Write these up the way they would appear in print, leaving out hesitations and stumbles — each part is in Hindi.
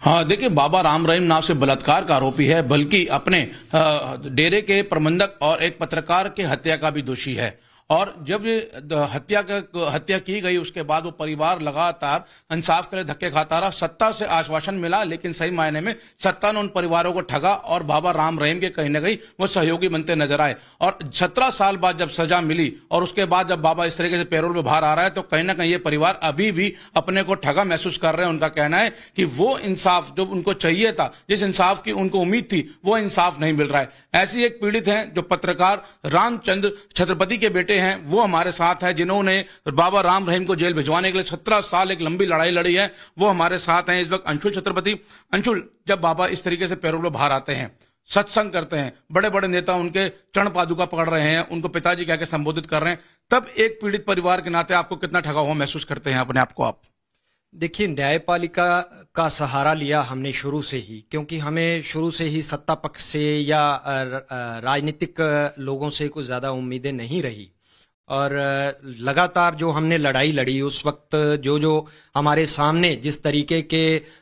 हाँ, देखिए, बाबा राम रहीम नाम से बलात्कार का आरोपी है, बल्कि अपने डेरे के प्रबंधक और एक पत्रकार के हत्या का भी दोषी है। और जब हत्या की गई, उसके बाद वो परिवार लगातार इंसाफ के लिए धक्के खाता रहा। सत्ता से आश्वासन मिला, लेकिन सही मायने में सत्ता ने उन परिवारों को ठगा और बाबा राम रहीम के कहीं न कहीं वो सहयोगी बनते नजर आए। और 17 साल बाद जब सजा मिली और उसके बाद जब बाबा इस तरीके से पैरोल में बाहर आ रहा है, तो कहीं ना कहीं ये परिवार अभी भी अपने को ठगा महसूस कर रहे हैं। उनका कहना है कि वो इंसाफ जो उनको चाहिए था, जिस इंसाफ की उनको उम्मीद थी, वो इंसाफ नहीं मिल रहा है। ऐसी एक पीड़ित है जो पत्रकार रामचंद्र छत्रपति के बेटे हैं, वो हमारे साथ है, जिन्होंने बाबा राम रहीम को जेल भिजवाने के लिए 17 साल एक लंबी लड़ाई लड़ी है। वो हमारे साथ हैं इस वक्त अंशुल छत्रपति। अंशुल, जब बाबा इस तरीके से पैरोल में बाहर आते हैं, सत्संग करते हैं, बड़े बड़े नेता उनके चरण पादुका पकड़ रहे हैं, उनको पिताजी कह के संबोधित कर रहे हैं, तब एक पीड़ित परिवार के नाते आपको कितना ठगा हुआ महसूस करते हैं अपने आप को आप? देखिए, न्यायपालिका का सहारा लिया हमने शुरू से ही, क्योंकि हमें शुरू से ही सत्ता पक्ष से या राजनीतिक लोगों से कुछ ज्यादा उम्मीदें नहीं रही। और लगातार जो हमने लड़ाई लड़ी, उस वक्त जो हमारे सामने जिस तरीके के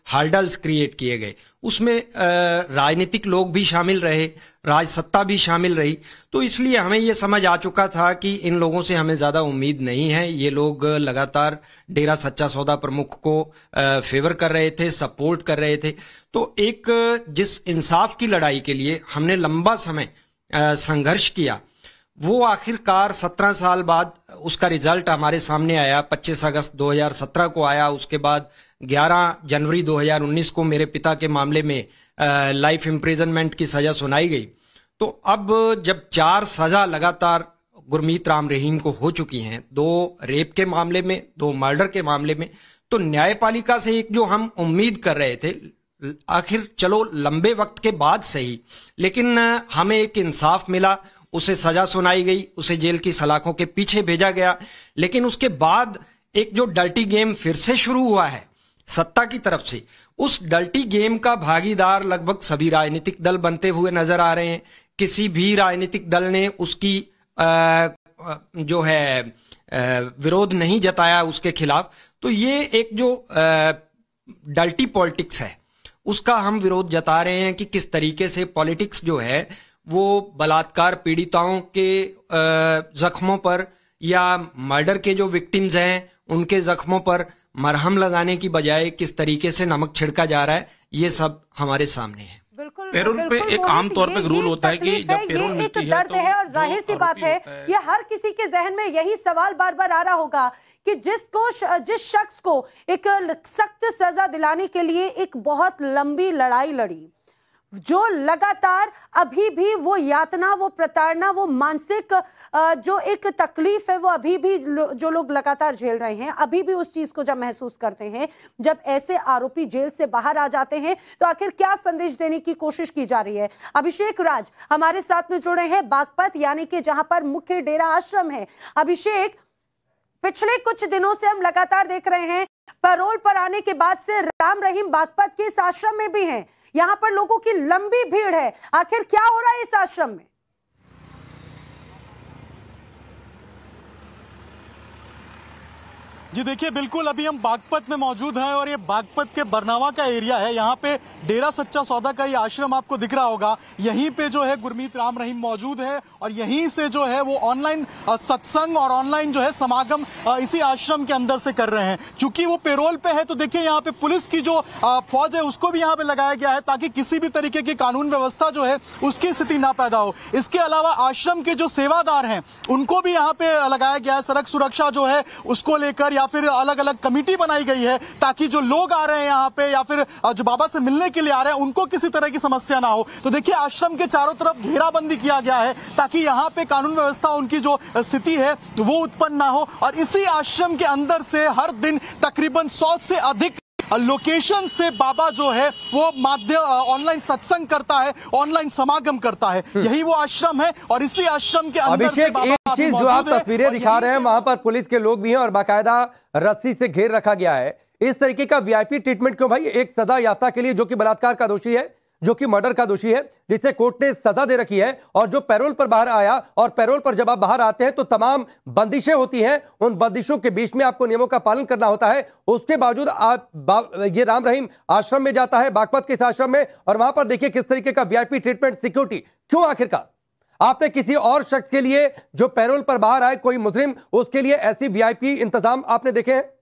हर्डल्स क्रिएट किए गए, उसमें राजनीतिक लोग भी शामिल रहे, राजसत्ता भी शामिल रही। तो इसलिए हमें ये समझ आ चुका था कि इन लोगों से हमें ज्यादा उम्मीद नहीं है। ये लोग लगातार डेरा सच्चा सौदा प्रमुख को फेवर कर रहे थे, सपोर्ट कर रहे थे। तो एक जिस इंसाफ की लड़ाई के लिए हमने लंबा समय संघर्ष किया, वो आखिरकार 17 साल बाद उसका रिजल्ट हमारे सामने आया। 25 अगस्त 2017 को आया। उसके बाद 11 जनवरी 2019 को मेरे पिता के मामले में लाइफ इम्प्रिजनमेंट की सजा सुनाई गई। तो अब जब 4 सजा लगातार गुरमीत राम रहीम को हो चुकी हैं, 2 रेप के मामले में, 2 मर्डर के मामले में, तो न्यायपालिका से एक जो हम उम्मीद कर रहे थे, आखिर चलो लंबे वक्त के बाद सही, लेकिन हमें एक इंसाफ मिला, उसे सजा सुनाई गई, उसे जेल की सलाखों के पीछे भेजा गया। लेकिन उसके बाद एक जो डर्टी गेम फिर से शुरू हुआ है सत्ता की तरफ से, उस डर्टी गेम का भागीदार लगभग सभी राजनीतिक दल बनते हुए नजर आ रहे हैं। किसी भी राजनीतिक दल ने उसकी जो है विरोध नहीं जताया उसके खिलाफ। तो ये एक जो डर्टी पॉलिटिक्स है, उसका हम विरोध जता रहे हैं कि किस तरीके से पॉलिटिक्स जो है वो बलात्कार पीड़िताओं के जख्मों पर या मर्डर के जो विक्टिम्स हैं उनके जख्मों पर मरहम लगाने की बजाय किस तरीके से नमक छिड़का जा रहा है, ये सब हमारे सामने है। बिल्कुल, पैरोल पे एक आम तौर पे रूल होता है कि जब पैरोल मिलती है, दर्द है और जाहिर सी बात है, ये हर किसी के जहन में यही सवाल बार बार आ रहा होगा कि जिस शख्स को एक सख्त सजा दिलाने के लिए एक बहुत लंबी लड़ाई लड़ी, जो लगातार अभी भी वो यातना, वो प्रताड़ना, वो मानसिक जो एक तकलीफ है, वो अभी भी जो लोग लगातार झेल रहे हैं, अभी भी उस चीज को जब महसूस करते हैं, जब ऐसे आरोपी जेल से बाहर आ जाते हैं, तो आखिर क्या संदेश देने की कोशिश की जा रही है? अभिषेक राज हमारे साथ में जुड़े हैं बागपत, यानी कि जहां पर मुख्य डेरा आश्रम है। अभिषेक, पिछले कुछ दिनों से हम लगातार देख रहे हैं, पैरोल पर आने के बाद से राम रहीम बागपत के इस आश्रम में भी हैं। यहां पर लोगों की लंबी भीड़ है। आखिर क्या हो रहा है इस आश्रम में? जी देखिए, बिल्कुल अभी हम बागपत में मौजूद हैं और ये बागपत के बरनावा का एरिया है। यहाँ पे डेरा सच्चा सौदा का ये आश्रम आपको दिख रहा होगा। यहीं पे जो है गुरमीत राम रहीम मौजूद है और यहीं से जो है वो ऑनलाइन सत्संग और ऑनलाइन जो है समागम इसी आश्रम के अंदर से कर रहे हैं। चूंकि वो पेरोल पे है, तो देखिए यहाँ पे पुलिस की जो फौज है उसको भी यहाँ पे लगाया गया है, ताकि किसी भी तरीके की कानून व्यवस्था जो है उसकी स्थिति ना पैदा हो। इसके अलावा आश्रम के जो सेवादार हैं उनको भी यहाँ पे लगाया गया है। सड़क सुरक्षा जो है उसको लेकर या फिर अलग अलग कमेटी बनाई गई है, ताकि जो लोग आ रहे हैं यहाँ पे या फिर जो बाबा से मिलने के लिए आ रहे हैं उनको किसी तरह की समस्या ना हो। तो देखिए, आश्रम के चारों तरफ घेराबंदी किया गया है, ताकि यहाँ पे कानून व्यवस्था उनकी जो स्थिति है वो उत्पन्न ना हो। और इसी आश्रम के अंदर से हर दिन तकरीबन 100 से अधिक लोकेशन से बाबा जो है वो माध्यम ऑनलाइन सत्संग करता है, ऑनलाइन समागम करता है। यही वो आश्रम है और इसी आश्रम के अंदर से बाबा एक चीज जो आप तस्वीरें दिखा रहे हैं, वहां पर पुलिस के लोग भी हैं और बाकायदा रस्सी से घेर रखा गया है। इस तरीके का वीआईपी ट्रीटमेंट क्यों भाई? एक सजा याफ्ता के लिए जो कि बलात्कार का दोषी है, जो कि मर्डर का दोषी है, जिसे कोर्ट ने सजा दे रखी है, और जो पैरोल पर बाहर आया, और पैरोल पर जब आप बाहर आते हैं तो तमाम बंदिशें होती हैं, उन बंदिशों के बीच में आपको नियमों का पालन करना होता है। उसके बावजूद ये राम रहीम आश्रम में जाता है, बागपत के इस आश्रम में, और वहां पर देखिए किस तरीके का वीआईपी ट्रीटमेंट, सिक्योरिटी। क्यों आखिरकार आपने किसी और शख्स के लिए जो पैरोल पर बाहर आए, कोई मुजरिम, उसके लिए ऐसी वीआईपी इंतजाम आपने देखे हैं?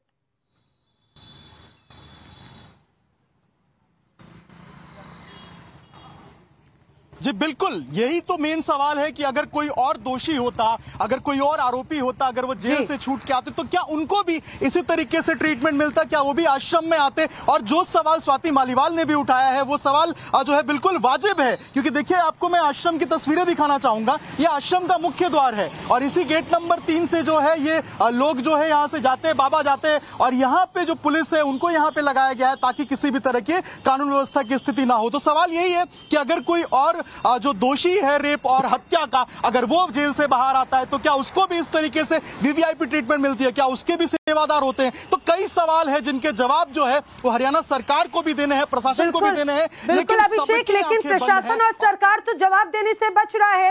जी बिल्कुल, यही तो मेन सवाल है कि अगर कोई और दोषी होता, अगर कोई और आरोपी होता, अगर वो जेल से छूट के आते तो क्या उनको भी इसी तरीके से ट्रीटमेंट मिलता, क्या वो भी आश्रम में आते? और जो सवाल स्वाति मालीवाल ने भी उठाया है वो सवाल जो है बिल्कुल वाजिब है, क्योंकि देखिए आपको मैं आश्रम की तस्वीरें दिखाना चाहूंगा। ये आश्रम का मुख्य द्वार है और इसी गेट नंबर 3 से जो है ये लोग जो है यहाँ से जाते हैं, बाबा जाते हैं, और यहाँ पे जो पुलिस है उनको यहाँ पे लगाया गया है ताकि किसी भी तरह की कानून व्यवस्था की स्थिति ना हो। तो सवाल यही है कि अगर कोई और जो दोषी है रेप और हत्या का, अगर वो जेल से बाहर आता है तो क्या उसको भी इस तरीके से वीवीआईपी ट्रीटमेंट मिलती है? क्या उसके भी सेवादार होते हैं? तो कई सवाल है जिनके जवाब जो है वो हरियाणा सरकार को भी देने हैं, प्रशासन को भी देने हैं। बिल्कुल अभिषेक, लेकिन प्रशासन और सरकार तो जवाब देने से बच रहा है।